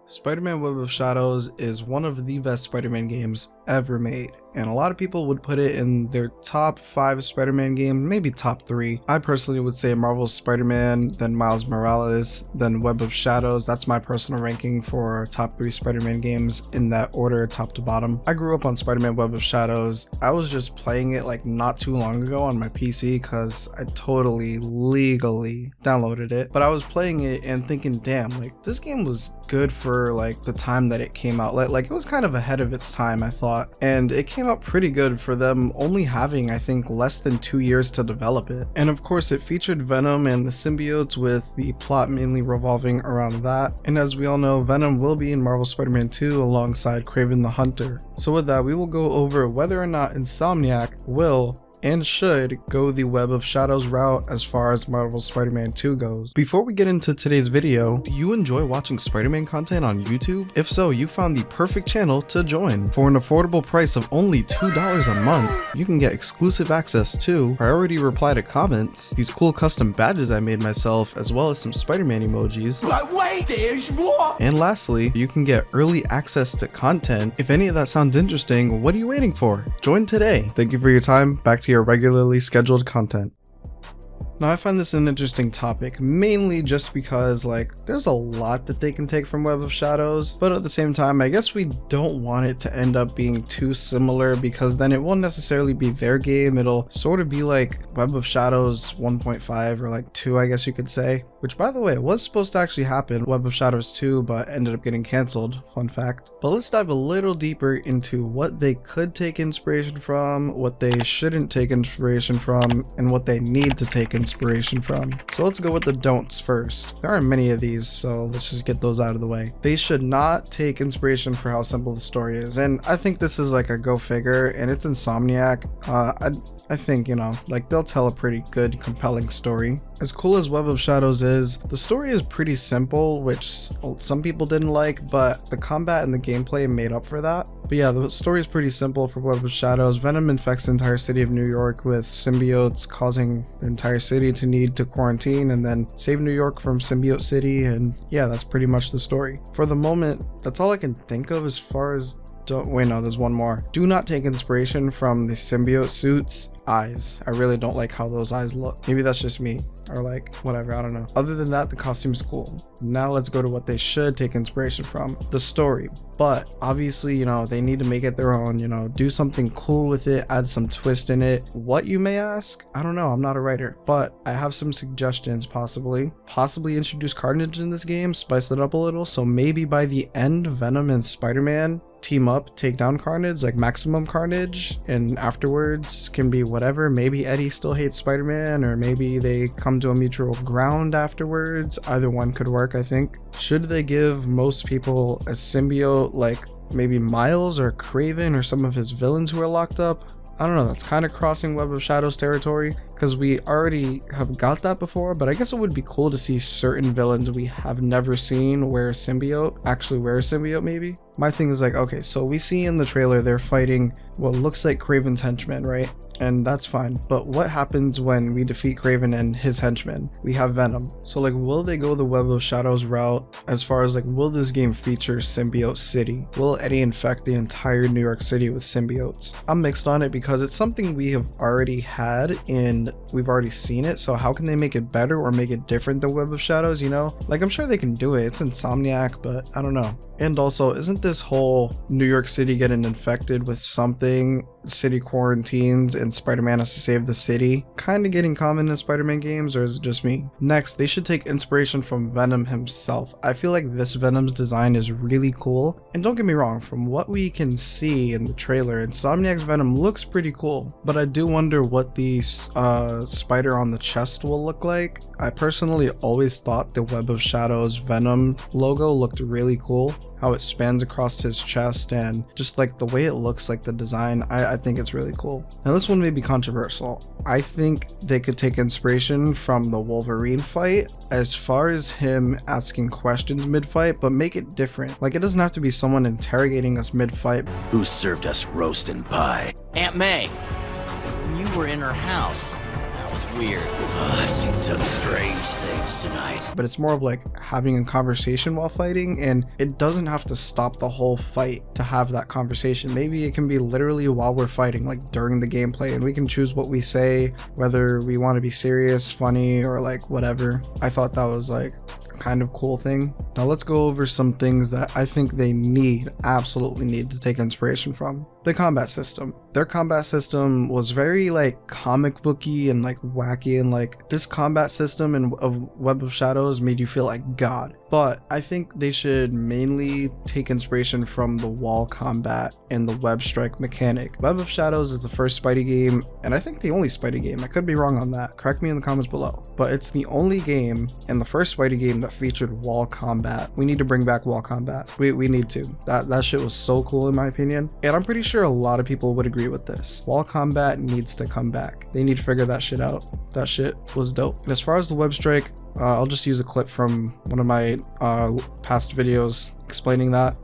Spider-Man Web of Shadows is one of the best Spider-Man games ever made, and a lot of people would put it in their top 5 Spider-Man games, maybe top 3. I personally would say Marvel's Spider-Man, then Miles Morales, then Web of Shadows. That's my personal ranking for top 3 Spider-Man games in that order, top to bottom. I grew up on Spider-Man Web of Shadows. I was just playing it like not too long ago on my PC because I totally legally downloaded it, but I was playing it and thinking, damn, like this game was good for like the time that it came out. Like it was kind of ahead of its time, I thought, and it came out pretty good for them only having, I think, less than 2 years to develop it. And of course it featured Venom and the symbiotes, with the plot mainly revolving around that. And as we all know, Venom will be in Marvel Spider-Man 2 alongside Kraven the Hunter. So with that, we will go over whether or not Insomniac will and should go the Web of Shadows route as far as Marvel Spider-Man 2 goes. Before we get into today's video, do you enjoy watching Spider-Man content on YouTube? If so, you found the perfect channel to join. For an affordable price of only $2 a month, you can get exclusive access to priority reply to comments, these cool custom badges I made myself, as well as some Spider-Man emojis. But wait, there's more! And lastly, you can get early access to content. If any of that sounds interesting, what are you waiting for? Join today. Thank you for your time. Back to your regularly scheduled content. Now, I find this an interesting topic, mainly just because like there's a lot that they can take from Web of Shadows, but at the same time, I guess we don't want it to end up being too similar, because then it won't necessarily be their game. It'll sort of be like Web of Shadows 1.5 or like 2, I guess you could say, which by the way, was supposed to actually happen, Web of Shadows 2, but ended up getting cancelled, fun fact. But let's dive a little deeper into what they could take inspiration from, what they shouldn't take inspiration from, and what they need to take inspiration from. So let's go with the don'ts first. There aren't many of these, so let's just get those out of the way. They should not take inspiration for how simple the story is, and I think this is like a go figure, and it's Insomniac. I think, you know, like they'll tell a pretty good, compelling story. As cool as Web of Shadows is, the story is pretty simple, which some people didn't like, but the combat and the gameplay made up for that. But yeah, the story is pretty simple for Web of Shadows. Venom infects the entire city of New York with symbiotes, causing the entire city to need to quarantine and then save New York from Symbiote City, and yeah, that's pretty much the story. For the moment, that's all I can think of as far as wait, no, there's one more. Do not take inspiration from the symbiote suits' eyes. I really don't like how those eyes look. Maybe that's just me, or like whatever, I don't know. Other than that, the costume's cool. Now let's go to what they should take inspiration from, the story. But obviously, you know, they need to make it their own, you know, do something cool with it, add some twist in it. What, you may ask? I don't know, I'm not a writer, but I have some suggestions. Possibly introduce Carnage in this game, spice it up a little, so maybe by the end, Venom and Spider-Man team up, take down Carnage, like maximum Carnage, and afterwards can be whatever. Maybe Eddie still hates Spider-Man, or maybe they come to a mutual ground afterwards. Either one could work, I think. Should they give most people a symbiote, like maybe Miles or Kraven or some of his villains who are locked up? I don't know, that's kind of crossing Web of Shadows territory, because we already have got that before, but I guess it would be cool to see certain villains we have never seen wear a symbiote, actually wear a symbiote maybe. My thing is like, okay, so we see in the trailer they're fighting what looks like Kraven's henchmen, right? And that's fine, but what happens when we defeat Kraven and his henchmen? We have Venom. So like, will they go the Web of Shadows route as far as like, will this game feature Symbiote City? Will Eddie infect the entire New York City with symbiotes? I'm mixed on it because it's something we have already had and we've already seen it, so how can they make it better or make it different than Web of Shadows, you know? Like, I'm sure they can do it, it's Insomniac, but I don't know. And also, isn't this whole New York City getting infected with something, city quarantines, and Spider-Man has to save the city, kind of getting common in Spider-Man games, or is it just me? Next, they should take inspiration from Venom himself. I feel like this Venom's design is really cool, and don't get me wrong, from what we can see in the trailer, Insomniac's Venom looks pretty cool, but I do wonder what the spider on the chest will look like. I personally always thought the Web of Shadows Venom logo looked really cool, how it spans across his chest, and just like the way it looks, like the design, I think it's really cool. Now this one may be controversial. I think they could take inspiration from the Wolverine fight as far as him asking questions mid-fight, but make it different. Like, it doesn't have to be someone interrogating us mid-fight. Who served us roast and pie? Aunt May, when you were in her house, was weird. I've seen some strange things tonight. But it's more of like having a conversation while fighting, and it doesn't have to stop the whole fight to have that conversation. Maybe it can be literally while we're fighting, like during the gameplay, and we can choose what we say, whether we want to be serious, funny, or like whatever. I thought that was like kind of cool thing. Now let's go over some things that I think they absolutely need to take inspiration from. The combat system. Their combat system was very like comic booky and like wacky, and like this combat system in Web of Shadows made you feel like God. But I think they should mainly take inspiration from the wall combat and the web strike mechanic. Web of Shadows is the first Spidey game, and I think the only Spidey game. I could be wrong on that. Correct me in the comments below. But it's the only game and the first Spidey game that featured wall combat. We need to bring back wall combat. We need to. That shit was so cool in my opinion. And I'm pretty sure a lot of people would agree with this. Wall combat needs to come back. They need to figure that shit out. That shit was dope. And as far as the web strike, I'll just use a clip from one of my past videos explaining that.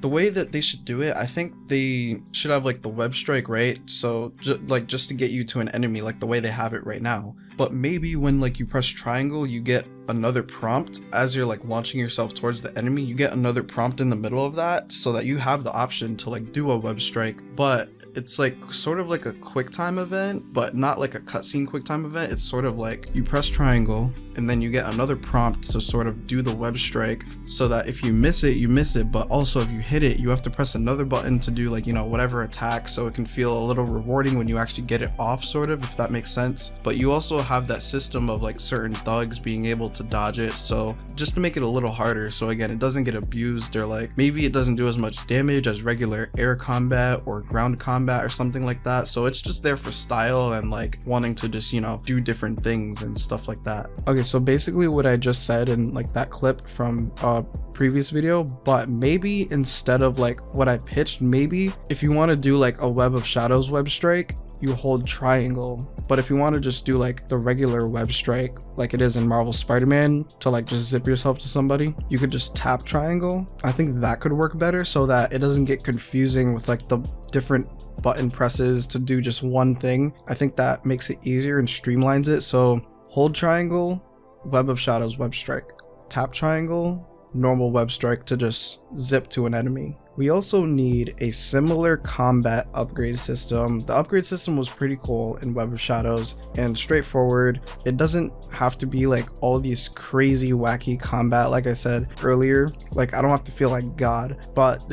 The way that they should do it, I think they should have like the web strike, right? So just to get you to an enemy, like the way they have it right now. But maybe when like you press triangle, you get another prompt as you're like launching yourself towards the enemy. You get another prompt in the middle of that, so that you have the option to like do a web strike, but it's like sort of like a quick time event, but not like a cutscene quick time event. It's sort of like you press triangle and then you get another prompt to sort of do the web strike, so that if you miss it, you miss it, but also if you hit it, you have to press another button to do like, you know, whatever attack, so it can feel a little rewarding when you actually get it off, sort of, if that makes sense. But you also have that system of like certain thugs being able to dodge it, so just to make it a little harder, so again it doesn't get abused, or like maybe it doesn't do as much damage as regular air combat or ground combat or something like that. So it's just there for style and like wanting to just, you know, do different things and stuff like that. Okay, so basically what I just said in like that clip from previous video, but maybe instead of like what I pitched, maybe if you want to do like a Web of Shadows web strike, you hold triangle. But if you want to just do like the regular web strike like it is in Marvel Spider-Man, to like just zip yourself to somebody, you could just tap triangle. I think that could work better, so that it doesn't get confusing with like the different button presses to do just one thing. I think that makes it easier and streamlines it. So hold triangle, Web of Shadows web strike, tap triangle, normal web strike to just zip to an enemy. We also need a similar combat upgrade system. The upgrade system was pretty cool in Web of Shadows and straightforward. It doesn't have to be like all of these crazy wacky combat, like I said earlier. Like I don't have to feel like God, but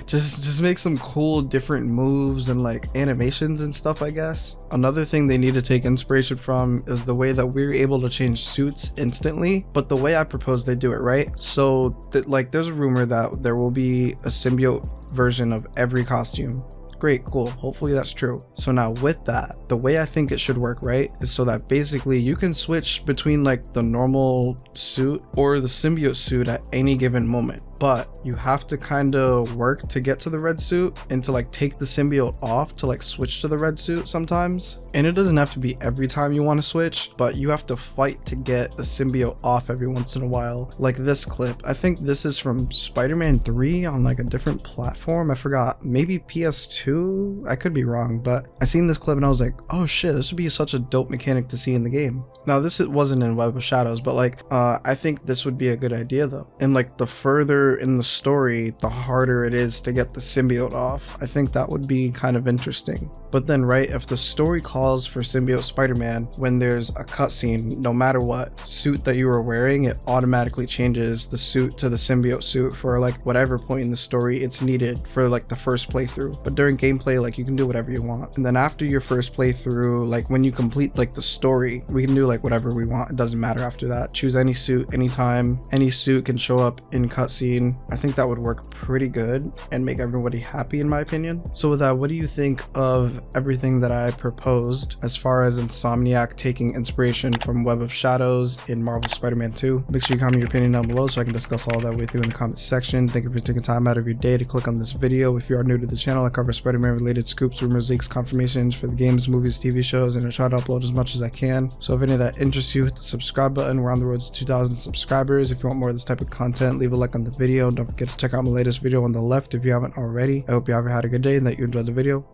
just make some cool different moves and like animations and stuff, I guess. Another thing they need to take inspiration from is the way that we're able to change suits instantly, but the way I propose they do it, right? So like there's a rumor that there will be a symbiote version of every costume. Great, cool, hopefully that's true. So now with that, the way I think it should work, right, is so that basically you can switch between like the normal suit or the symbiote suit at any given moment, but you have to kind of work to get to the red suit and to like take the symbiote off to like switch to the red suit sometimes. And it doesn't have to be every time you want to switch, but you have to fight to get the symbiote off every once in a while. Like this clip, I think this is from Spider-Man 3 on like a different platform. I forgot, maybe PS2, I could be wrong, but I seen this clip and I was like, oh shit, this would be such a dope mechanic to see in the game. Now this wasn't in Web of Shadows, but like I think this would be a good idea though. And like the further in the story, the harder it is to get the symbiote off. I think that would be kind of interesting. But then, right, if the story calls for symbiote Spider-Man, when there's a cutscene, no matter what suit that you were wearing, it automatically changes the suit to the symbiote suit for like whatever point in the story it's needed for like the first playthrough. But during gameplay, like you can do whatever you want. And then after your first playthrough, like when you complete like the story, we can do like whatever we want. It doesn't matter after that. Choose any suit, anytime. Any suit can show up in cutscene. I think that would work pretty good and make everybody happy in my opinion. So with that, what do you think of everything that I proposed as far as Insomniac taking inspiration from Web of Shadows in Marvel Spider-Man 2? Make sure you comment your opinion down below so I can discuss all that with you in the comment section. Thank you for taking time out of your day to click on this video. If you are new to the channel, I cover Spider-Man related scoops, rumors, leaks, confirmations for the games, movies, TV shows, and I try to upload as much as I can. So if any of that interests you, hit the subscribe button. We're on the road to 2,000 subscribers. If you want more of this type of content, leave a like on the video. Don't forget to check out my latest video on the left if you haven't already. I hope you ever had a good day and that you enjoyed the video.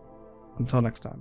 Until next time.